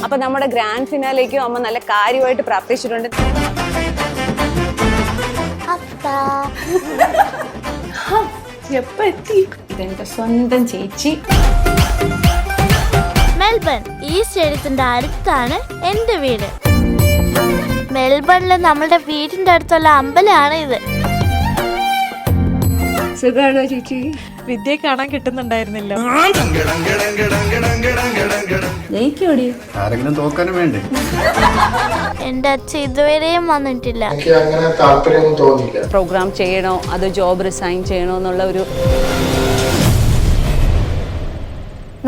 അപ്പൊ നമ്മുടെ ഗ്രാൻഡ് ഫിനാലേക്കും അമ്മ നല്ല കാര്യമായിട്ട് പ്രാർത്ഥിച്ചിട്ടുണ്ട്. എപ്പ എത്തി? ഇതെന്റെ സ്വന്തം ചേച്ചി. മെൽബൺ ഈ സ്റ്റേഡിയത്തിന്റെ അടുത്താണ് എന്റെ വീട്. മെൽബണില് നമ്മളുടെ വീടിന്റെ അടുത്തുള്ള അമ്പലമാണ് ഇത്. സുഖാണോ ചേച്ചി? വിദ്യയെ കാണാൻ കിട്ടുന്നുണ്ടായിരുന്നില്ല. ആരെങ്കിലും തോക്കാനും വേണ്ടേ? എന്റെ അച്ഛൻ ഇതുവരെയും വന്നിട്ടില്ല. പ്രോഗ്രാം ചെയ്യണോ അതോ ജോബ് റിസൈൻ ചെയ്യണോ എന്നുള്ള ഒരു.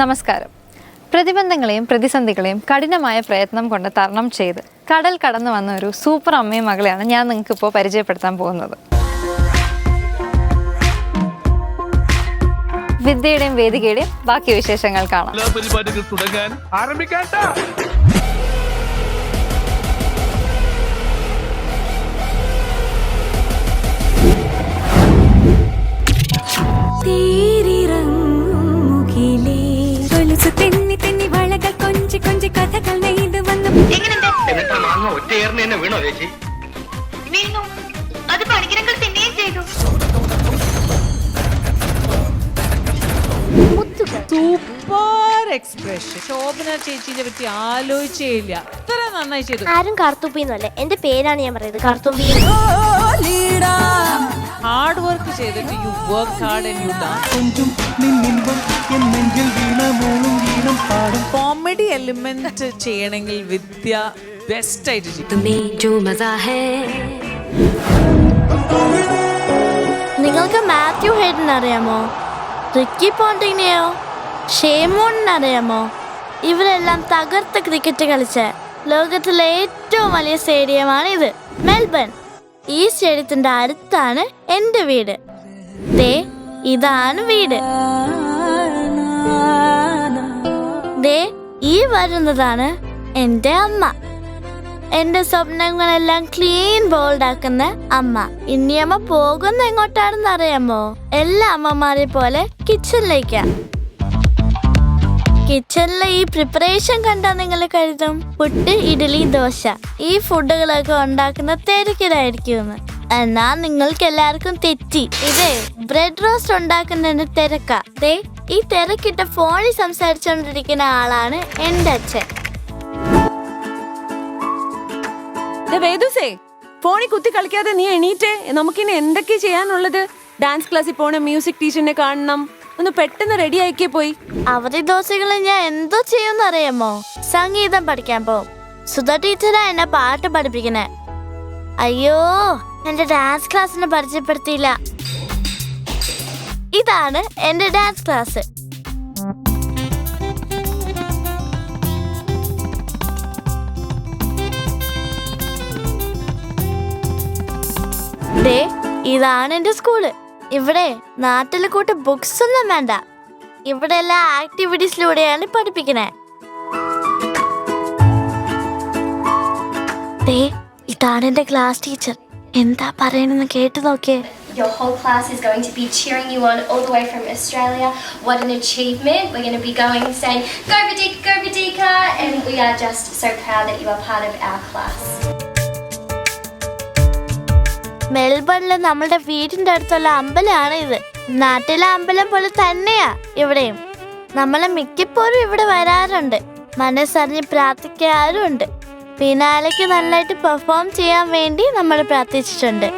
നമസ്കാരം. പ്രതിബന്ധങ്ങളെയും പ്രതിസന്ധികളെയും കഠിനമായ പ്രയത്നം കൊണ്ട് തരണം ചെയ്ത് കടൽ കടന്നു വന്ന ഒരു സൂപ്പർ അമ്മയും മകളെയാണ് ഞാൻ നിങ്ങൾക്ക് ഇപ്പോൾ പരിചയപ്പെടുത്താൻ പോകുന്നത്. വിദ്യയുടെയും വേദികയുടെയും ബാക്കി വിശേഷങ്ങൾ കാണാം. Super expression. ശോഭന ചേച്ചിനെ പറ്റി ആലോചിച്ചേയില്ല. ഇത്ര നന്നായി ചെയ്തു. ആരും കാർത്തുപ്പിന്നല്ലേ, എന്റെ പേരാണ് ഞാൻ പറയുന്നത്, കാർത്തുമ്പി. ഹാർഡ് വർക്ക് ചെയ്തിട്ട് you work hard and you dance. Comedy element ചെയ്യണമെങ്കിൽ വിദ്യ ബെസ്റ്റ് ആയിട്ട് ചെയ്യും. നിങ്ങൾക്ക് മാത്യു ഹെയ്ഡൻ അറിയാമോ? റിക്കി പോണ്ടിങ്ങിനെയോ ഷേമോണിനെ അറിയാമോ? ഇവരെല്ലാം തകർത്ത ക്രിക്കറ്റ് കളിച്ച ലോകത്തിലെ ഏറ്റവും വലിയ സ്റ്റേഡിയമാണ് ഇത്, മെൽബൺ. ഈ സ്റ്റേഡിയത്തിന്റെ അടുത്താണ് എന്റെ വീട്. ദേ ഇതാണ് വീട്. ദേ ഈ വരുന്നതാണ് എന്റെ അമ്മ. എന്റെ സ്വപ്നങ്ങളെല്ലാം ക്ലീൻ ബോൾഡ് ആക്കുന്ന അമ്മ. ഇനി അമ്മ പോകുന്ന എങ്ങോട്ടാണെന്ന് അറിയാമോ? എല്ലാ അമ്മമാരെ പോലെ കിച്ചണിലേക്കാ. കിച്ചണിലെ ഈ പ്രിപ്പറേഷൻ കണ്ടാ നിങ്ങൾ കരുതും പുട്ട്, ഇഡ്ഡലി, ദോശ ഈ ഫുഡുകളൊക്കെ ഉണ്ടാക്കുന്ന തിരക്കിലായിരിക്കുമെന്ന്. എന്നാ നിങ്ങൾക്ക് എല്ലാവർക്കും തെറ്റി. ഇതേ ബ്രെഡ് റോസ്റ്റ് ഉണ്ടാക്കുന്നതിന് തിരക്കാ. ദേ ഈ തിരക്കിട്ട ഫോണിൽ സംസാരിച്ചുകൊണ്ടിരിക്കുന്ന ആളാണ് എന്റെ അച്ഛൻ. ഫോണിൽ കുത്തി കളിക്കാതെ നീ എണീറ്റേ. നമുക്കിനി എന്തൊക്കെ ചെയ്യാനുള്ളത്? ഡാൻസ് ക്ലാസ്സിൽ പോണം, മ്യൂസിക് ടീച്ചറിനെ കാണണം. ഒന്ന് പെട്ടെന്ന് റെഡി ആക്കിയേ പോയി. അവധി ദിവസങ്ങളിൽ ഞാൻ എന്തോ ചെയ്യുമെന്ന് അറിയാമോ? സംഗീതം പഠിക്കാൻ പോവും. സുധ ടീച്ചറാ എന്നെ പാട്ട് പഠിപ്പിക്കണേ. അയ്യോ, എന്റെ ഡാൻസ് ക്ലാസ്സിനെ പരിചയപ്പെടുത്തിയില്ല. ഇതാണ് എന്റെ ഡാൻസ് ക്ലാസ്. ദേ ഇതാണ് എന്റെ സ്കൂള്. ഇവിടെ നാട്ടിലെ കൂട്ട് ബുക്സ് ഒന്നും വേണ്ട. ഇവിടെ എല്ലാ ആക്ടിവിറ്റീസിലൂടെയാണ് പഠിപ്പിക്കണേ. ദേ ഇതാണ് എന്റെ ക്ലാസ് ടീച്ചർ. എന്താ പറയണെന്ന് കേട്ടു നോക്കിയേ. Your whole class is going to be cheering you on all the way from Australia. What an achievement. We're going to be going saying, go Radhika, and we are just so proud that you are part of our class. മെൽബണില് നമ്മളുടെ വീടിന്റെ അടുത്തുള്ള അമ്പലമാണ് ഇത്. നാട്ടിലെ അമ്പലം പോലെ തന്നെയാ ഇവിടെയും. നമ്മളെ മിക്കപ്പോഴും ഇവിടെ വരാറുണ്ട്. മനസ്സറിഞ്ഞ് പ്രാർത്ഥിക്കാറുണ്ട്. ഫിനാലയ്ക്ക് നന്നായിട്ട് പെർഫോം ചെയ്യാൻ വേണ്ടി നമ്മൾ പ്രാർത്ഥിച്ചിട്ടുണ്ട്.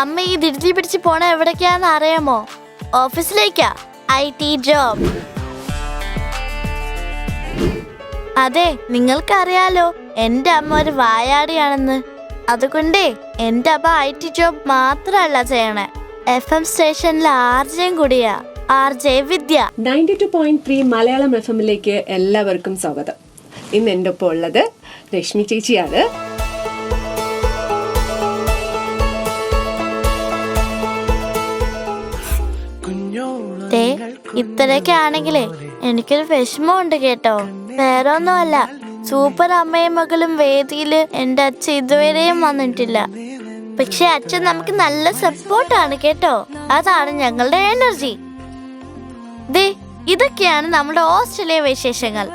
അമ്മ ഈ ധൃതി പിടിച്ച് പോണ എവിടേക്കാന്ന് അറിയാമോ? ഓഫീസിലേക്കാ. IT job. അതെ, നിങ്ങൾക്കറിയാലോ എന്റെ അമ്മ ഒരു വായാടിയാണെന്ന്. അതുകൊണ്ടേ എന്റെ അമ്മ IT ജോബ് മാത്രല്ല ചെയ്യണേ, FM സ്റ്റേഷനിലെ RJയും കൂടിയാ. RJ വിദ്യ. 92.3 മലയാളം FM-ലേക്ക് എല്ലാവർക്കും സ്വാഗതം. ഇന്ന് എൻ്റെ ഒപ്പം ഉള്ളത് രശ്മി ചേച്ചിയാണ്. ഇത്രയൊക്കെ ആണെങ്കിലേ എനിക്കൊരു വിഷമമുണ്ട് കേട്ടോ. വേറെ ഒന്നുമല്ല, സൂപ്പർ അമ്മയും മകളും വേദിയിൽ എൻ്റെ അച്ഛൻ ഇതുവരെയും വന്നിട്ടില്ല. പക്ഷെ അച്ഛൻ നമുക്ക് നല്ല സപ്പോർട്ടാണ് കേട്ടോ. അതാണ് ഞങ്ങളുടെ എനർജി. ദേ ഇതൊക്കെയാണ് നമ്മുടെ ഓസ്ട്രേലിയ വിശേഷങ്ങൾ.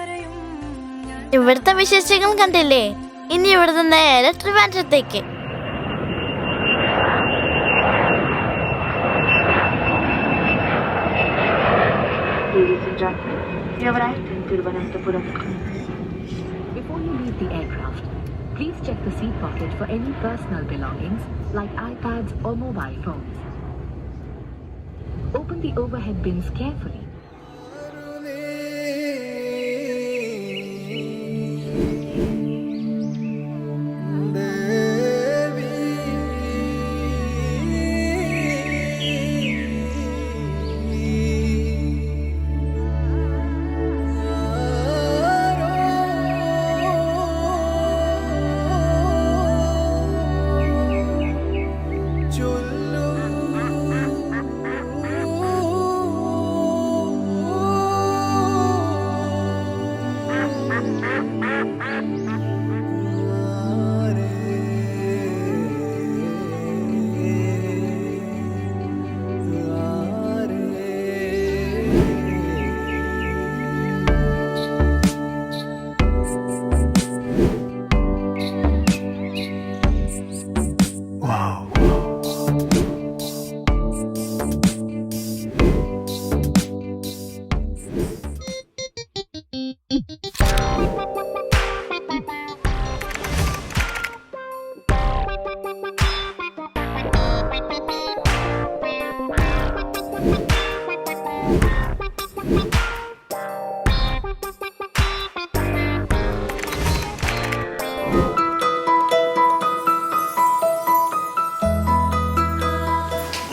ഇവിടുത്തെ വിശേഷങ്ങൾ കണ്ടില്ലേ? ഇനി ഇവിടുന്ന് നേരെ ട്രിവാൻഡ്രത്തേക്ക്. Ladies and gentlemen, you have arrived in Thiruvananthapuram. Before you leave the aircraft, please check the seat pocket for any personal belongings like iPads or mobile phones. Open the overhead bins carefully.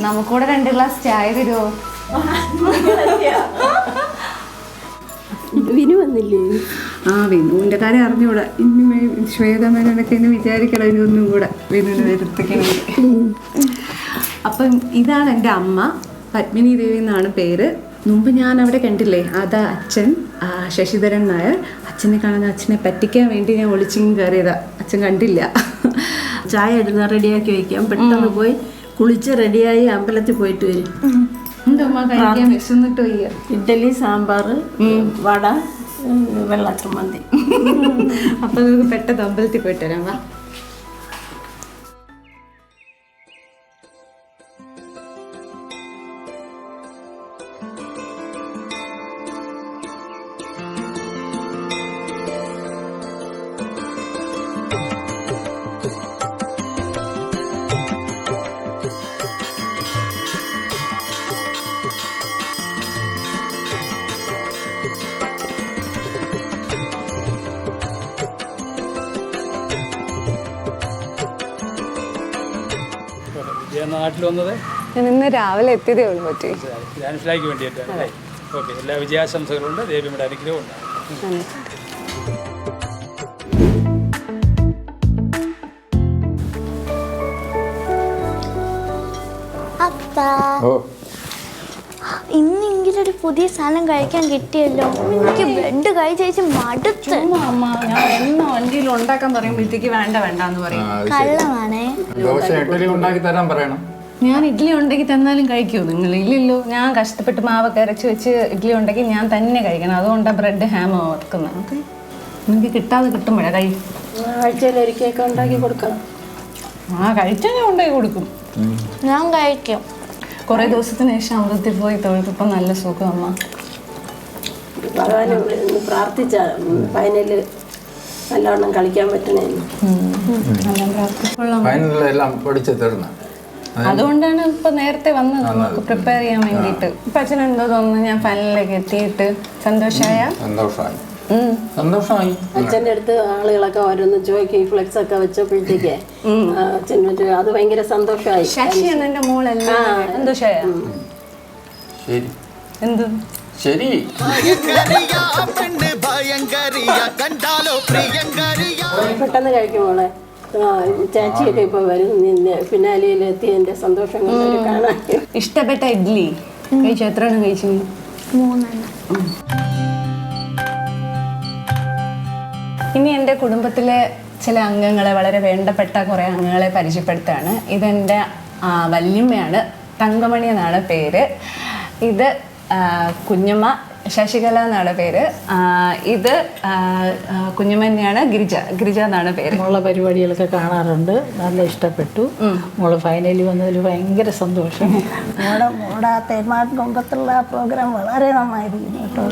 നമുക്കൂടെ 2 glass ചായ തരുമോ? വിനു വന്നില്ലേ? ആ വിനുവിൻ്റെ കാര്യം അറിഞ്ഞൂടാ. ഇനി ശ്വേതമേനൊക്കെ ഇന്ന് വിചാരിക്കണം ഇതൊന്നും കൂടെ വിനുവിന് വരുത്തിക്കണമെങ്കിൽ. അപ്പം ഇതാണ് എൻ്റെ അമ്മ, പത്മിനി ദേവി എന്നാണ് പേര്. മുമ്പ് ഞാൻ അവിടെ കണ്ടില്ലേ, അതാ അച്ഛൻ ശശിധരൻ നായർ. അച്ഛനെ കാണുന്ന അച്ഛനെ പറ്റിക്കാൻ വേണ്ടി ഞാൻ ഒളിച്ചിങ് കയറിയതാ. അച്ഛൻ കണ്ടില്ല. ചായ എടുത്ത് റെഡിയാക്കി വയ്ക്കാം. പെട്ടെന്ന് പോയി കുളിച്ച് റെഡിയായി അമ്പലത്തിൽ പോയിട്ട് വരും. എന്തമ്മ കഴിക്കാൻ വിശന്നിട്ട് വയ്യ. ഇഡ്ഡലി, സാമ്പാർ, വട, വെള്ളച്ചമ്മന്തി. അപ്പം നമുക്ക് പെട്ടെന്ന് അമ്പലത്തിൽ പോയിട്ട് വരാം. വാ. നാട്ടിൽ വന്നത് ഞാൻ ഇന്ന് രാവിലെ എത്തിയതേ ഉള്ളൂ. പറ്റി ധ്യാനത്തിലേക്ക് വേണ്ടിയിട്ടാണ് അല്ലേ? ഓക്കെ, എല്ലാ വിജയാശംസകളുണ്ട്. ദേവിയുടെ അനുഗ്രഹം ഉണ്ടാകും. ഇന്നെങ്കിലും ഒരു പുതിയ സാധനം കഴിക്കാൻ കിട്ടിയല്ലോ. എനിക്ക് ബ്രെഡ് കഴിച്ച് മടുത്ത്. ഞാൻ എന്നും വണ്ടിയിൽ ഉണ്ടാക്കാൻ പറയുമ്പോഴത്തേക്ക് വേണ്ട വേണ്ടെന്ന് പറയും. കള്ളമാണേ. ദോശ ഇഡ്ഡലി ഉണ്ടാക്കി തരാൻ പറയണം. ഞാൻ ഇഡ്ഡലി ഉണ്ടാക്കി തന്നാലും കഴിക്കുമോ നിങ്ങൾ? ഇല്ലല്ലോ. ഞാൻ കഷ്ടപ്പെട്ട് മാവൊക്കെ അരച്ച് വെച്ച് ഇഡ്ഡലി ഉണ്ടാക്കി ഞാൻ തന്നെ കഴിക്കണം. അതുകൊണ്ടാണ് ബ്രെഡ് ഹാം വെക്കുന്നത്. എനിക്ക് കിട്ടാതെ കിട്ടുമ്പോഴേ കഴിക്കും. ആഴ്ചയിൽ ഒരിക്കലൊക്കെ ഉണ്ടാക്കി കൊടുക്കണം. കഴിച്ചാൽ ഞാൻ ഉണ്ടാക്കി കൊടുക്കും. ഞാൻ കഴിക്കും. കുറേ ദിവസത്തിന് ശേഷം അമൃതത്തിൽ പോയി തൊഴുത്തപ്പോൾ നല്ല സുഖം അമ്മ. ഭഗവാനെ പ്രാർത്ഥിച്ച ഫൈനലിൽ നല്ലവണ്ണം കളിക്കാൻ പറ്റണേ. ഫൈനലെല്ലാം പഠിച്ചു തരണം. അതുകൊണ്ടാണ് ഇപ്പൊ നേരത്തെ വന്നത്, നമുക്ക് പ്രിപ്പയർ ചെയ്യാൻ വേണ്ടിയിട്ട്. ഇപ്പൊ അച്ഛൻ എന്തോ തോന്നുന്നു, ഞാൻ ഫൈനലിലേക്ക് എത്തിയിട്ട് സന്തോഷമായ? സന്തോഷമായി. അച്ഛൻ്റെ അടുത്ത് ആളുകളൊക്കെ ഓരോന്ന് ചോദിക്കും. ഈ ഫ്ലെക്സ് ഒക്കെ വെച്ചപ്പോഴത്തേക്ക് അച്ഛൻ അത് ഭയങ്കര സന്തോഷമായി. ശശിയാണ് എന്റെ മോളല്ല. സന്തോഷമായ? ശരി. എന്ത് ശരി. പെട്ടെന്ന് കഴിക്കും മോളെ. ചാച്ചിയൊക്കെ ഇപ്പൊ വരും. ഫിനാലിയിൽ എത്തി എന്റെ സന്തോഷം കാണാൻ. ഇഷ്ടപ്പെട്ട ഇഡ്ഡലി കഴിച്ചു? എത്ര എണ്ണം കഴിച്ചു? 3 എണ്ണം. ഇനി എൻ്റെ കുടുംബത്തിലെ ചില അംഗങ്ങളെ, വളരെ വേണ്ടപ്പെട്ട കുറേ അംഗങ്ങളെ പരിചയപ്പെടുത്താണ്. ഇതെൻ്റെ വല്യമ്മയാണ്, തങ്കമണി എന്നാണ് പേര്. ഇത് കുഞ്ഞമ്മ, ശശികല എന്നാണ് പേര്. ഇത് കുഞ്ഞമ്മ തന്നെയാണ്, ഗിരിജ എന്നാണ് പേര്. മോളെ പരിപാടികളൊക്കെ കാണാറുണ്ട്, നല്ല ഇഷ്ടപ്പെട്ടു. മോള് ഫൈനലി വന്നതിൽ ഭയങ്കര സന്തോഷം. മോടെ ആ തേന്മാട്ട് കൊമ്പത്തുള്ള പ്രോഗ്രാം വളരെ നന്നായിരിക്കുന്നു കേട്ടോ.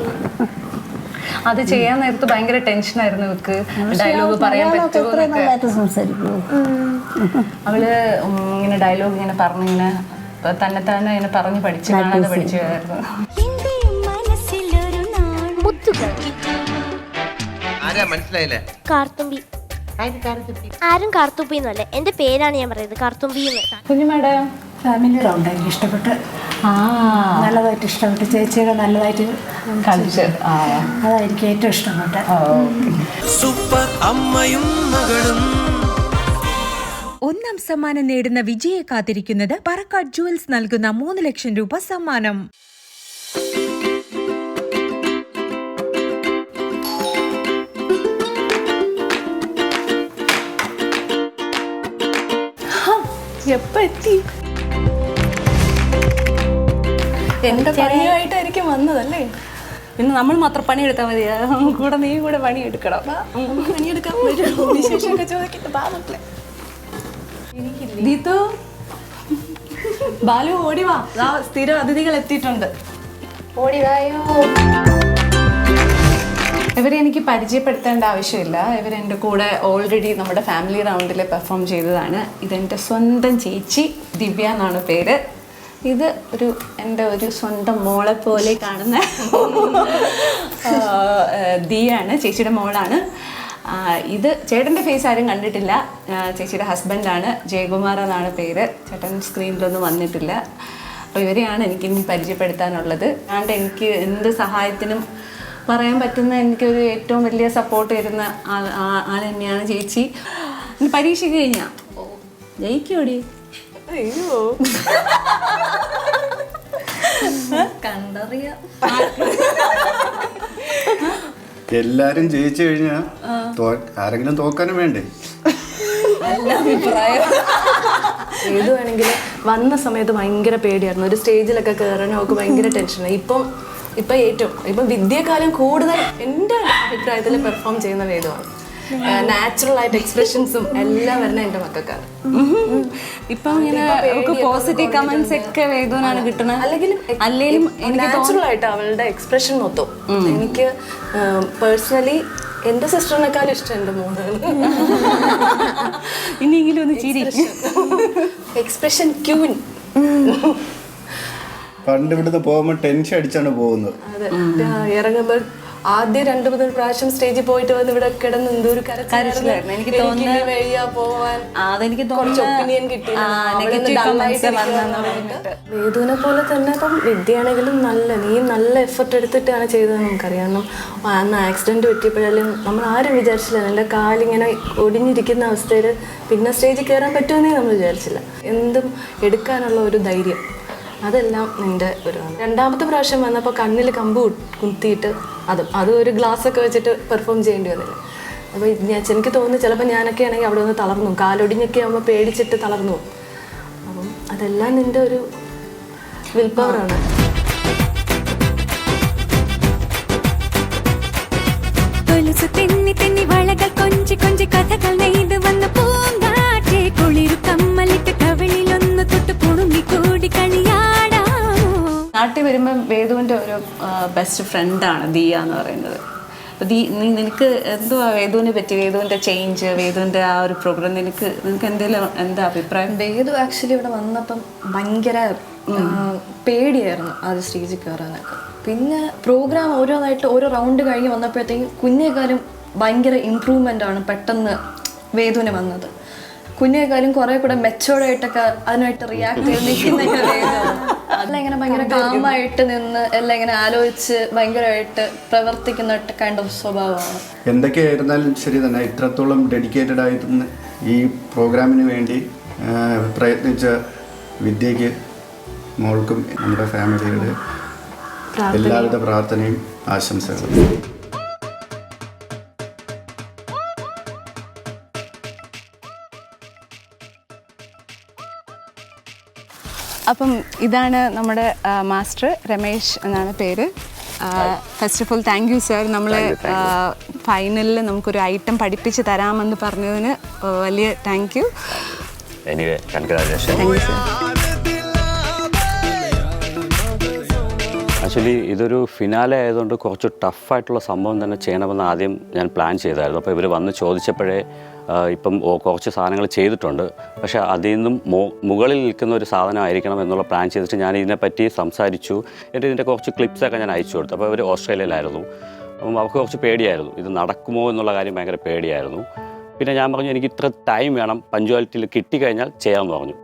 അത് ചെയ്യാൻ നേരത്ത് ഭയങ്കര ടെൻഷനായിരുന്നു ഇവക്ക്. ഡയലോഗ് പറയാൻ പറ്റുമോ എന്നൊക്കെ. സംസാരിക്കൂ. അവള് ഇങ്ങനെ ഡയലോഗ് ഇങ്ങനെ പറഞ്ഞിങ്ങനെ തന്നെ ഇങ്ങനെ പറഞ്ഞ് പഠിച്ചു കാണാതെ പഠിച്ചായിരുന്നു. കാർത്തുമ്പി. ആരും കാർത്തുമ്പിന്നല്ല, എന്റെ പേരാണ് ഞാൻ പറയുന്നത്, കാർത്തുമ്പി. കുഞ്ഞുമേടെ ഫാമിലി റൗണ്ട് എനിക്ക് ഇഷ്ടപ്പെട്ട്, നല്ലതായിട്ട് ഇഷ്ടപ്പെട്ട്. ചേച്ചിയുടെ നല്ലതായിട്ട് കളിച്ച് അതായിരിക്കും ഏറ്റവും ഇഷ്ടപ്പെട്ട. സൂപ്പർ അമ്മയും മകളും. ഒന്നാം സമ്മാനം നേടുന്ന വിജയെ കാത്തിരിക്കുന്നത് പറക്കാട് ജുവൽസ് നൽകുന്ന 3 ലക്ഷം രൂപ സമ്മാനം. എപ്പോ എത്തി? എന്റെ പണിയായിട്ടായിരിക്കും വന്നതല്ലേ? പിന്നെ നമ്മൾ മാത്രം പണിയെടുത്താൽ മതിയാ, കൂടെ നീ കൂടെ പണിയെടുക്കണം. പണിയെടുക്കാൻ വിശേഷമൊക്കെ ചോദിക്കിട്ട് പാവട്ടെ. ദീതു, ബാലു ഓടിവാ, സ്ഥിരം അതിഥികൾ എത്തിയിട്ടുണ്ട്. ഓടിവായോ. ഇവരെ എനിക്ക് പരിചയപ്പെടുത്തേണ്ട ആവശ്യമില്ല. ഇവരെൻ്റെ കൂടെ ഓൾറെഡി നമ്മുടെ ഫാമിലി റൗണ്ടിൽ പെർഫോം ചെയ്തതാണ്. ഇതെൻ്റെ സ്വന്തം ചേച്ചി ദിവ്യ എന്നാണ് പേര്. ഇത് എൻ്റെ ഒരു സ്വന്തം മോളെ പോലെ കാണുന്ന ദിയാണ്, ചേച്ചിയുടെ മോളാണ്. ഇത് ചേട്ടൻ്റെ ഫേസ് ആരും കണ്ടിട്ടില്ല, ചേച്ചിയുടെ ഹസ്ബൻഡാണ്, ജയകുമാർ എന്നാണ് പേര്. ചേട്ടൻ സ്ക്രീനിലൊന്നും വന്നിട്ടില്ല. അപ്പോൾ ഇവരെയാണ് എനിക്കിനി പരിചയപ്പെടുത്താനുള്ളത്. അതുകൊണ്ട് എനിക്ക് എന്ത് സഹായത്തിനും പറയാൻ പറ്റുന്ന, എനിക്കൊരു ഏറ്റവും വലിയ സപ്പോർട്ട് തരുന്ന ആൾ തന്നെയാണ് ചേച്ചി. പരീക്ഷയ്ക്ക് കഴിഞ്ഞാൽ ജയിക്കോടി? അയ്യോ, കണ്ടറിയാം. എല്ലാരും ജയിച്ചു കഴിഞ്ഞാ ആരെങ്കിലും തോക്കാനും വേണ്ടേ? ഏത് വേണമെങ്കിൽ വന്ന സമയത്ത് ഭയങ്കര പേടിയായിരുന്നു. ഒരു സ്റ്റേജിലൊക്കെ കയറാൻ അവൾക്ക് ഭയങ്കര ടെൻഷനായി. ഇപ്പം വിദ്യക്കാലം കൂടുതൽ എൻ്റെ അഭിപ്രായത്തിൽ പെർഫോം ചെയ്യുന്ന വേദമാണ്. നാച്ചുറൽ ആയിട്ട് എക്സ്പ്രഷൻസും എല്ലാം വരുന്ന എൻ്റെ മക്കൾക്കാണ്. ഇപ്പം ഇങ്ങനെ പോസിറ്റീവ് കമന്റ്സ് ഒക്കെ വേദനാണ് കിട്ടുന്നത്. അല്ലെങ്കിലും നാച്ചുറൽ ആയിട്ട് അവളുടെ എക്സ്പ്രഷൻ മൊത്തം എനിക്ക് പേഴ്സണലി എൻ്റെ സിസ്റ്ററിനെക്കാളും ഇഷ്ടം എൻ്റെ മോനാണ്. ഇനിയെങ്കിലും ഒന്ന് ചിരി. Expression queen. പണ്ട് ഇവിടുന്ന് പോകുമ്പോൾ ടെൻഷൻ അടിച്ചാണ് പോകുന്നത്. അതെ, ഇറങ്ങുമ്പോൾ ആദ്യം 2-3 പ്രാവശ്യം സ്റ്റേജിൽ പോയിട്ട് വന്ന് ഇവിടെ കിടന്ന് എന്തൊരു കരച്ചിലായിരുന്നു. എനിക്ക് തോന്നുന്നു അതെനിക്ക് കുറച്ച് ഒപ്പീനിയൻ കിട്ടിയില്ല. വേദുവിനെ പോലെ തന്നെ ഇപ്പം വിദ്യയാണെങ്കിലും നീ നല്ല എഫർട്ട് എടുത്തിട്ടാണ് ചെയ്തതെന്ന് നമുക്കറിയാം. അന്ന് ആക്സിഡന്റ് പറ്റിയപ്പോഴാലും നമ്മൾ ആരും വിചാരിച്ചില്ല. എൻ്റെ കാലിങ്ങനെ ഒടിഞ്ഞിരിക്കുന്ന അവസ്ഥയിൽ പിന്നെ സ്റ്റേജിൽ കയറാൻ പറ്റുമെന്നേ നമ്മൾ വിചാരിച്ചില്ല. എന്തും എടുക്കാനുള്ള ഒരു ധൈര്യം, അതെല്ലാം നിൻ്റെ ഒരു. 2ാമത്തെ പ്രാവശ്യം വന്നപ്പോൾ കണ്ണിൽ കമ്പ് കുത്തിയിട്ട് അതും ഒരു ഗ്ലാസ്സൊക്കെ വെച്ചിട്ട് പെർഫോം ചെയ്യേണ്ടി വന്നില്ല. അപ്പോൾ എനിക്ക് തോന്നുന്നു ചിലപ്പോൾ ഞാനൊക്കെ ആണെങ്കിൽ അവിടെ ഒന്ന് തളർന്നു, കാലൊടിഞ്ഞൊക്കെ ആകുമ്പോൾ പേടിച്ചിട്ട് തളർന്നു. അപ്പം അതെല്ലാം നിൻ്റെ ഒരു വിൽ പവറാണ്. നാട്ടിൽ വരുമ്പോൾ വേദുവിൻ്റെ ഒരു ബെസ്റ്റ് ഫ്രണ്ടാണ് ദിയ എന്ന് പറയുന്നത്. അപ്പോൾ നിനക്ക് എന്തുവാ വേദുവിനെ പറ്റി, വേദുവിൻ്റെ ചേഞ്ച്, വേദുവിൻ്റെ ആ ഒരു പ്രോഗ്രാം നിനക്ക് എന്തെങ്കിലും എന്താ അഭിപ്രായം? വേദു ആക്ച്വലി ഇവിടെ വന്നപ്പം ഭയങ്കര പേടിയായിരുന്നു ആദ്യം സ്റ്റേജിൽ കയറാനൊക്കെ. പിന്നെ പ്രോഗ്രാം ഓരോന്നായിട്ട് ഓരോ റൗണ്ട് കഴിഞ്ഞ് വന്നപ്പോഴത്തേക്കും കുഞ്ഞേക്കാളും ഭയങ്കര ഇമ്പ്രൂവ്മെൻ്റ് ആണ് പെട്ടെന്ന് വേദുവിന് വന്നത്. കുഞ്ഞേക്കാളും കുറേ കൂടെ മെച്ചോർഡായിട്ടൊക്കെ അതിനായിട്ട് റിയാക്ട് ചെയ്ത് നിൽക്കുന്നൊക്കെ വേദമാണ്. എല്ലാം ഇങ്ങനെ ഭയങ്കര കാമായിട്ട് നിന്ന് എല്ലാം ഇങ്ങനെ ആലോചിച്ച് ഭയങ്കരമായിട്ട് പ്രവർത്തിക്കുന്ന കൈൻഡ് ഓഫ് സ്വഭാവമാണ്. എന്തൊക്കെയായിരുന്നാലും ശരി തന്നെ, ഇത്രത്തോളം ഡെഡിക്കേറ്റഡ് ആയിട്ട് ഈ പ്രോഗ്രാമിന് വേണ്ടി പ്രയത്നിച്ച വിദ്യയ്ക്ക്, മോൾക്കും നമ്മുടെ ഫാമിലിയുടെ എല്ലാവിധ പ്രാർത്ഥനയും ആശംസകളും. അപ്പം ഇതാണ് നമ്മുടെ മാസ്റ്റർ, രമേശ് എന്നാണ് പേര്. First of all thank you sir. നമ്മൾ ഫൈനലിൽ നമുക്കൊരു ഐറ്റം പഠിപ്പിച്ച് തരാമെന്ന് പറഞ്ഞതിന് വലിയ thank you. Anyway congratulation. Thank you sir. Actually ഇതൊരു ഫിനാലെ ആയതുകൊണ്ട് കുറച്ച് ടഫായിട്ടുള്ള സംഭവം തന്നെ ചെയ്യണമെന്ന് ആദ്യം ഞാൻ പ്ലാൻ ചെയ്തായിരുന്നു. അപ്പോൾ ഇവർ വന്ന് ചോദിച്ചപ്പോഴേ ഇപ്പം കുറച്ച് സാധനങ്ങൾ ചെയ്തിട്ടുണ്ട്, പക്ഷേ അതിൽ നിന്നും മുകളിൽ നിൽക്കുന്ന ഒരു സാധനം ആയിരിക്കണം എന്നുള്ള പ്ലാൻ ചെയ്തിട്ട് ഞാൻ ഇതിനെപ്പറ്റി സംസാരിച്ചു. ഇതിൻ്റെ കുറച്ച് ക്ലിപ്സൊക്കെ ഞാൻ അയച്ചു കൊടുത്തു. അപ്പോൾ അവർ ഓസ്ട്രേലിയയിലായിരുന്നു. അപ്പം അവർക്ക് കുറച്ച് പേടിയായിരുന്നു, ഇത് നടക്കുമോ എന്നുള്ള കാര്യം ഭയങ്കര പേടിയായിരുന്നു. പിന്നെ ഞാൻ പറഞ്ഞു എനിക്ക് ഇത്ര ടൈം വേണം, പഞ്ച്വാലിറ്റിയിൽ കിട്ടിക്കഴിഞ്ഞാൽ ചെയ്യാമെന്ന് പറഞ്ഞു.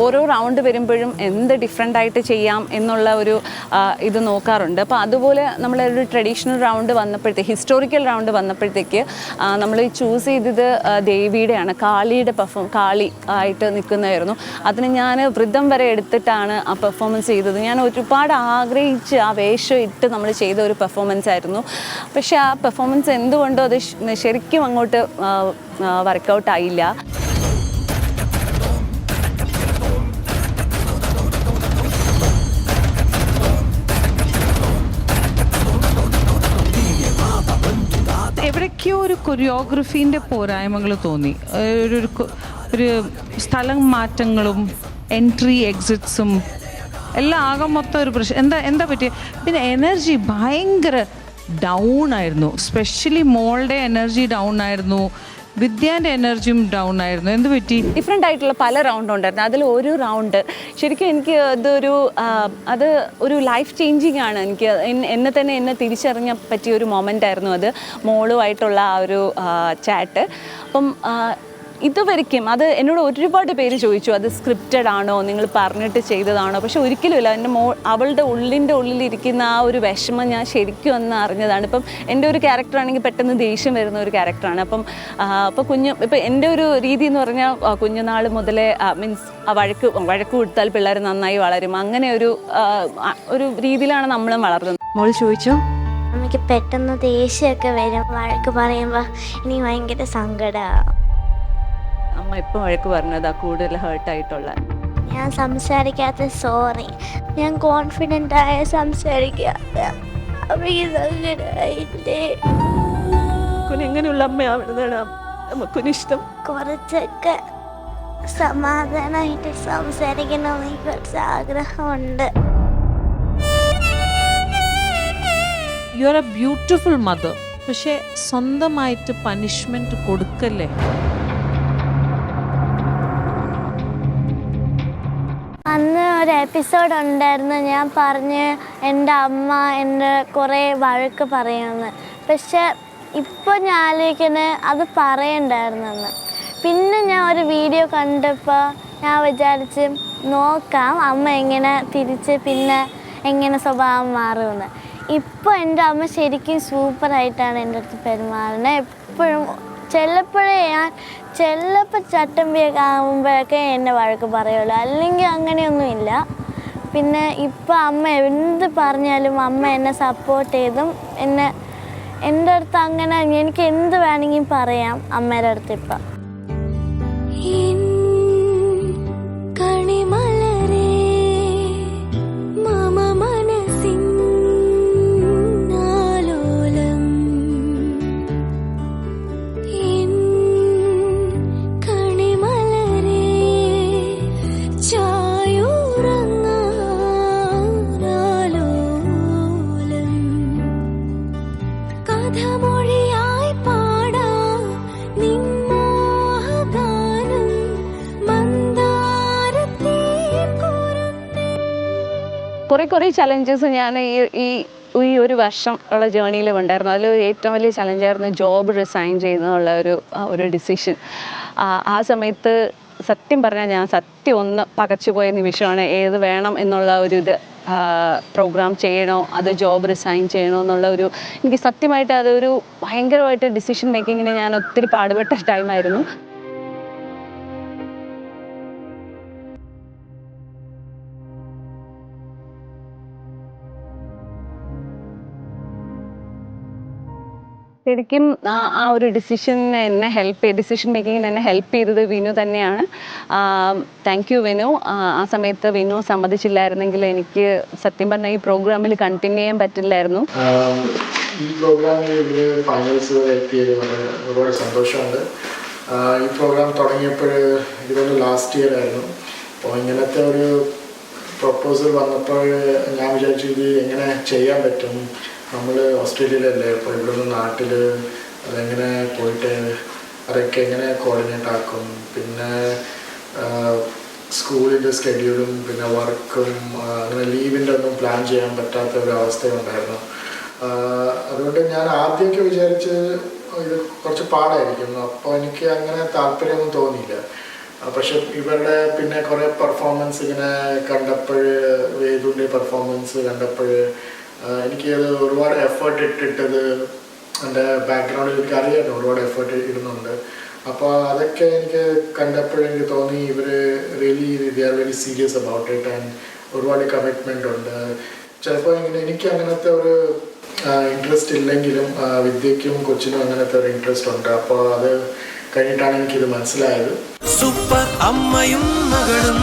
ഓരോ റൗണ്ട് വരുമ്പോഴും എന്ത് ഡിഫറെൻ്റ് ആയിട്ട് ചെയ്യാം എന്നുള്ള ഒരു ഇത് നോക്കാറുണ്ട്. അപ്പോൾ അതുപോലെ നമ്മളൊരു ട്രഡീഷണൽ റൗണ്ട് വന്നപ്പോഴത്തേക്ക്, ഹിസ്റ്റോറിക്കൽ റൗണ്ട് വന്നപ്പോഴത്തേക്ക് നമ്മൾ ചൂസ് ചെയ്തത് ദേവിയുടെയാണ്, കാളിയുടെ കാളി ആയിട്ട് നിൽക്കുന്നതായിരുന്നു. അതിന് ഞാൻ വ്രതം വരെ എടുത്തിട്ടാണ് ആ പെർഫോമൻസ് ചെയ്തത്. ഞാൻ ഒരുപാട് ആഗ്രഹിച്ച് ആ വേഷം ഇട്ട് നമ്മൾ ചെയ്ത ഒരു പെർഫോമൻസ് ആയിരുന്നു. പക്ഷേ ആ പെർഫോമൻസ് എന്തുകൊണ്ടോ അത് ശരിക്കും അങ്ങോട്ട് വർക്കൗട്ടായില്ല. എവിടേക്കോ ഒരു കൊറിയോഗ്രഫീൻ്റെ പോരായ്മകൾ തോന്നി. ഒരു സ്ഥലം മാറ്റങ്ങളും എൻട്രി എക്സിറ്റ്സും എല്ലാം ആകെ മൊത്തം ഒരു പ്രശ്നം. എന്താ പറ്റിയ? പിന്നെ എനർജി ഭയങ്കര ഡൗൺ ആയിരുന്നു. സ്പെഷ്യലി മോളുടെ എനർജി ഡൗൺ ആയിരുന്നു, വിദ്യാൻ്റെ എനർജിയും ഡൗൺ ആയിരുന്നു. എന്ത് പറ്റി? ഡിഫറെൻ്റ് ആയിട്ടുള്ള പല റൗണ്ട് ഉണ്ടായിരുന്നു. അതിൽ ഒരു റൗണ്ട് ശരിക്കും എനിക്ക് അത് ഒരു ലൈഫ് ചേഞ്ചിങ് ആണ്. എനിക്ക് എന്നെ തിരിച്ചറിഞ്ഞ പറ്റിയ ഒരു മൊമെൻ്റ് ആയിരുന്നു അത്, മോളുമായിട്ടുള്ള ആ ഒരു ചാറ്റ്. അപ്പം ഇതുവരെയ്ക്കും അത് എന്നോട് ഒരുപാട് പേര് ചോദിച്ചു, അത് സ്ക്രിപ്റ്റഡ് ആണോ, നിങ്ങൾ പറഞ്ഞിട്ട് ചെയ്തതാണോ? പക്ഷെ ഒരിക്കലുമില്ല. എൻ്റെ അവളുടെ ഉള്ളിലിരിക്കുന്ന ആ ഒരു വിഷമം ഞാൻ ശരിക്കും ഒന്ന് അറിഞ്ഞതാണ്. ഇപ്പം എൻ്റെ ഒരു ക്യാരക്ടറാണെങ്കിൽ പെട്ടെന്ന് ദേഷ്യം വരുന്ന ഒരു ക്യാരക്ടറാണ്. അപ്പം ഇപ്പം എൻ്റെ ഒരു രീതി എന്ന് പറഞ്ഞാൽ കുഞ്ഞുനാൾ മുതലേ മീൻസ് വഴക്ക് കൊടുത്താൽ പിള്ളേർ നന്നായി വളരും, അങ്ങനെ ഒരു രീതിയിലാണ് നമ്മളും വളർന്നത്. മോൾ ചോദിച്ചോ? നമുക്ക് പെട്ടെന്ന് ദേഷ്യമൊക്കെ വരും വഴക്ക് പറയുമ്പോൾ. എനിക്ക് ഭയങ്കര സങ്കടമാണ്. അമ്മ ഇപ്പം വഴക്ക് പറഞ്ഞതാ കൂടുതൽ ഹേർട്ടായിട്ടുള്ള. ഞാൻ സംസാരിക്കാത്ത സോറി, ഞാൻ കോൺഫിഡൻ്റ് ആയ സംസാരിക്കാത്ത എങ്ങനെയുള്ള അമ്മയാവുന്നതാണ് നമുക്കൊരിഷ്ടം. കുറച്ചൊക്കെ സമാധാനമായിട്ട് സംസാരിക്കണമെന്ന് കുറച്ച് ആഗ്രഹമുണ്ട്. You are A beautiful mother. പക്ഷേ സ്വന്തമായിട്ട് പനിഷ്മെൻറ്റ് കൊടുക്കല്ലേ. അന്ന് ഒരു എപ്പിസോഡ് ഉണ്ടായിരുന്നു, ഞാൻ പറഞ്ഞ് എൻ്റെ അമ്മ എൻ്റെ കുറേ വഴക്ക് പറയുമെന്ന്. പക്ഷെ ഇപ്പോൾ ഞാൻ ആലോചിക്കുന്നത് അത് പറയണ്ടായിരുന്നെന്ന്. പിന്നെ ഞാൻ ഒരു വീഡിയോ കണ്ടപ്പോൾ ഞാൻ വിചാരിച്ച് നോക്കാം അമ്മ എങ്ങനെ തിരിച്ച് പിന്നെ എങ്ങനെ സ്വഭാവം മാറുമെന്ന്. ഇപ്പോൾ എൻ്റെ അമ്മ ശരിക്കും സൂപ്പറായിട്ടാണ് എൻ്റെ അടുത്ത് പെരുമാറുന്നത്. എപ്പോഴും ചിലപ്പോൾ ചട്ടമ്പിയൊക്കെ ആകുമ്പോഴൊക്കെ എന്നെ വഴക്ക് പറയുള്ളൂ, അല്ലെങ്കിൽ അങ്ങനെയൊന്നുമില്ല. പിന്നെ ഇപ്പം അമ്മ എന്ത് പറഞ്ഞാലും അമ്മ എന്നെ സപ്പോർട്ട് ചെയ്തും എൻ്റെ അടുത്ത് അങ്ങനെ എനിക്ക് എന്ത് വേണമെങ്കിലും പറയാം അമ്മയുടെ അടുത്ത്. ഇപ്പം കുറേ ചലഞ്ചസ് ഞാൻ ഈ ഒരു വർഷം ഉള്ള ജേർണിയിൽ ഉണ്ടായിരുന്നു. അതിൽ ഏറ്റവും വലിയ ചലഞ്ചായിരുന്നു ജോബ് റിസൈൻ ചെയ്യുന്നുള്ള ഒരു ഡിസിഷൻ. ആ സമയത്ത് സത്യം പറഞ്ഞാൽ ഞാൻ ഒന്ന് പകച്ചുപോയ നിമിഷമാണ്. ഏത് വേണം എന്നുള്ള ഒരു ഇത് പ്രോഗ്രാം ചെയ്യണോ അത് ജോബ് റിസൈൻ ചെയ്യണോ എന്നുള്ള ഒരു എനിക്ക് സത്യമായിട്ട് അതൊരു ഭയങ്കരമായിട്ട് ഡിസിഷൻ മേക്കിങ്ങിന് ഞാൻ ഒത്തിരി പാടുപെട്ട ടൈമായിരുന്നു. ശരിക്കും ആ ഒരു ഡിസിഷൻ മേക്കിങ്ങിന് എന്നെ ഹെൽപ്പ് ചെയ്തത് വിനു തന്നെയാണ്. Thank you Vinu. ആ സമയത്ത് വിനു സമ്മതിച്ചില്ലായിരുന്നെങ്കിൽ എനിക്ക് സത്യം പറഞ്ഞാൽ ഈ പ്രോഗ്രാമിൽ കണ്ടിന്യൂ ചെയ്യാൻ പറ്റില്ലായിരുന്നു. ഈ പ്രോഗ്രാമിൽ ഇവര് ഫൈനൽസ് വരെ എത്തിയത് ഒരുപാട് സന്തോഷമുണ്ട്. ഈ പ്രോഗ്രാം തുടങ്ങിയപ്പോൾ ഇതൊരു ലാസ്റ്റ് ഇയർ ആയിരുന്നു. അപ്പോൾ ഇങ്ങനത്തെ ഒരു പ്രപ്പോസൽ വന്നപ്പോൾ ഞാൻ വിചാരിച്ചു ഇത് എങ്ങനെ ചെയ്യാൻ പറ്റും. നമ്മൾ ഓസ്ട്രേലിയയിലല്ലേ, അപ്പോൾ ഇവിടെ നിന്ന് നാട്ടിൽ അതെങ്ങനെ പോയിട്ട് അതൊക്കെ എങ്ങനെ കോർഡിനേറ്റ് ആക്കും. പിന്നെ സ്കൂളിൻ്റെ സ്കെഡ്യൂളും പിന്നെ വർക്കും അങ്ങനെ ലീവിൻ്റെ ഒന്നും പ്ലാൻ ചെയ്യാൻ പറ്റാത്ത ഒരു അവസ്ഥയുണ്ടായിരുന്നു. അതുകൊണ്ട് ഞാൻ ആദ്യമൊക്കെ വിചാരിച്ച് ഇത് കുറച്ച് പാടായിരിക്കും. അപ്പോൾ എനിക്ക് അങ്ങനെ താല്പര്യമൊന്നും തോന്നിയില്ല. പക്ഷെ ഇവരുടെ പിന്നെ കുറേ പെർഫോമൻസ് ഇങ്ങനെ കണ്ടപ്പോൾ, വേദുവിൻ്റെ പെർഫോമൻസ് കണ്ടപ്പോൾ എനിക്ക് അത് ഒരുപാട് എഫേർട്ട് ഇട്ടിട്ടത് എൻ്റെ ബാക്ക്ഗ്രൗണ്ടിൽ എനിക്ക് അറിയാം ഒരുപാട് എഫേർട്ട് ഇടുന്നുണ്ട്. അപ്പോൾ അതൊക്കെ എനിക്ക് കണ്ടപ്പോൾ എനിക്ക് തോന്നി ഇവർ they are very serious about it and ഒരുപാട് കമ്മിറ്റ്മെൻ്റ് ഉണ്ട്. ചിലപ്പോൾ എനിക്ക് അങ്ങനത്തെ ഒരു ഇൻട്രസ്റ്റ് ഇല്ലെങ്കിലും വിദ്യയ്ക്കും കൊച്ചിനും അങ്ങനത്തെ ഒരു ഇൻട്രസ്റ്റ് ഉണ്ട്. അപ്പോൾ അത് കഴിഞ്ഞിട്ടാണ് എനിക്കിത് മനസ്സിലായത്. സൂപ്പർ അമ്മയും മകളും.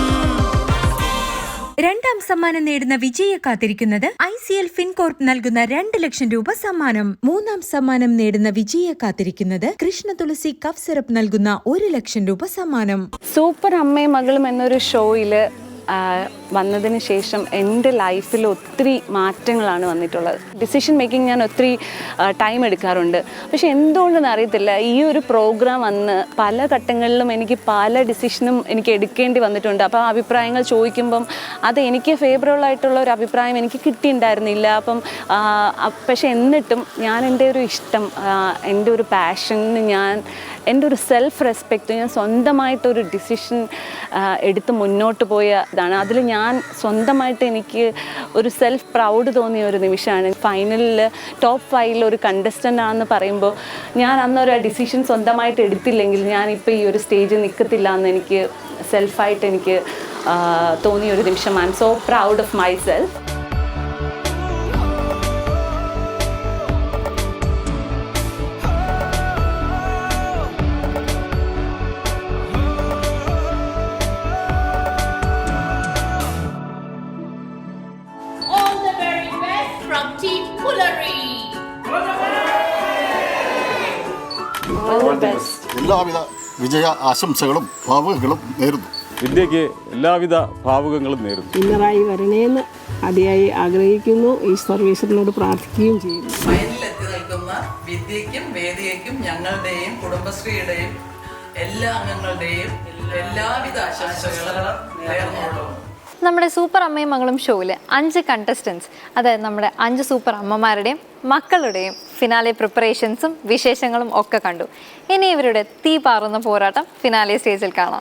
രണ്ടാം സമ്മാനം നേടുന്ന വിജയെ കാത്തിരിക്കുന്നത് ICL ഫിൻകോർപ്പ് നൽകുന്ന 2 ലക്ഷം രൂപ സമ്മാനം. മൂന്നാം സമ്മാനം നേടുന്ന വിജയെ കാത്തിരിക്കുന്നത് കൃഷ്ണ തുളസി കഫ് സിറപ്പ് നൽകുന്ന 1 ലക്ഷം രൂപ സമ്മാനം. സൂപ്പർ അമ്മയും മകളും എന്നൊരു ഷോയിൽ വന്നതിന് ശേഷം എൻ്റെ ലൈഫിൽ ഒത്തിരി മാറ്റങ്ങളാണ് വന്നിട്ടുള്ളത്. ഡിസിഷൻ മേക്കിംഗ് ഞാൻ ഒത്തിരി ടൈം എടുക്കാറുണ്ട്. പക്ഷെ എന്തുകൊണ്ടെന്ന് അറിയത്തില്ല, ഈ ഒരു പ്രോഗ്രാം വന്ന് പല ഘട്ടങ്ങളിലും എനിക്ക് പല ഡിസിഷനും എനിക്ക് എടുക്കേണ്ടി വന്നിട്ടുണ്ട്. അപ്പോൾ അഭിപ്രായങ്ങൾ ചോദിക്കുമ്പം അത് എനിക്ക് ഫേവറബിൾ ആയിട്ടുള്ള ഒരു അഭിപ്രായം എനിക്ക് കിട്ടിയിട്ടുണ്ടായിരുന്നില്ല. പക്ഷെ എന്നിട്ടും ഞാൻ എൻ്റെ ഒരു ഇഷ്ടം, എൻ്റെ ഒരു പാഷന് എൻ്റെ ഒരു സെൽഫ് റെസ്പെക്റ്റ്, ഞാൻ സ്വന്തമായിട്ടൊരു ഡിസിഷൻ എടുത്ത് മുന്നോട്ട് പോയ ഇതാണ്. അതിൽ ഞാൻ സ്വന്തമായിട്ട് എനിക്ക് ഒരു സെൽഫ് പ്രൗഡ് തോന്നിയ ഒരു നിമിഷമാണ്. ഫൈനലിൽ ടോപ്പ് 5 ഒരു കണ്ടസ്റ്റൻ്റ് ആണെന്ന് പറയുമ്പോൾ ഞാൻ അന്നൊരു ഡിസിഷൻ സ്വന്തമായിട്ട് എടുത്തില്ലെങ്കിൽ ഞാനിപ്പോൾ ഈ ഒരു സ്റ്റേജിൽ നിൽക്കത്തില്ല എന്ന് എനിക്ക് സെൽഫായിട്ട് എനിക്ക് തോന്നിയൊരു നിമിഷം. I M so proud of my self. എല്ലാവിധ വിജയ ആശംസകളും ഭാവുകങ്ങളും നേരുന്നു. വിദ്യയ്ക്ക് എല്ലാവിധ ഭാവുകങ്ങളും നേരുന്നു. വിന്നറായി വരണേന്ന് അതിയായി ആഗ്രഹിക്കുന്നു. ഈ സർവീസിനോട് പ്രാർത്ഥിക്കുകയും ചെയ്യുന്നു. ഫൈനലിലെത്തി നിൽക്കുന്ന വിദ്യയ്ക്കും വേദികയ്ക്കും ഞങ്ങളുടെയും കുടുംബശ്രീയുടെയും എല്ലാ അംഗങ്ങളുടെയും എല്ലാവിധ ആശംസകളും നേർന്നോളൂ. നമ്മുടെ സൂപ്പർ അമ്മയും മകളും ഷോയിൽ 5 കണ്ടസ്റ്റൻസ്, അതായത് നമ്മുടെ 5 സൂപ്പർ അമ്മമാരുടെയും മക്കളുടെയും ഫിനാലെ പ്രിപ്പറേഷൻസും വിശേഷങ്ങളും ഒക്കെ കണ്ടു. ഇനി ഇവരുടെ തീ പാറുന്ന പോരാട്ടം ഫിനാലെ സ്റ്റേജിൽ കാണാം.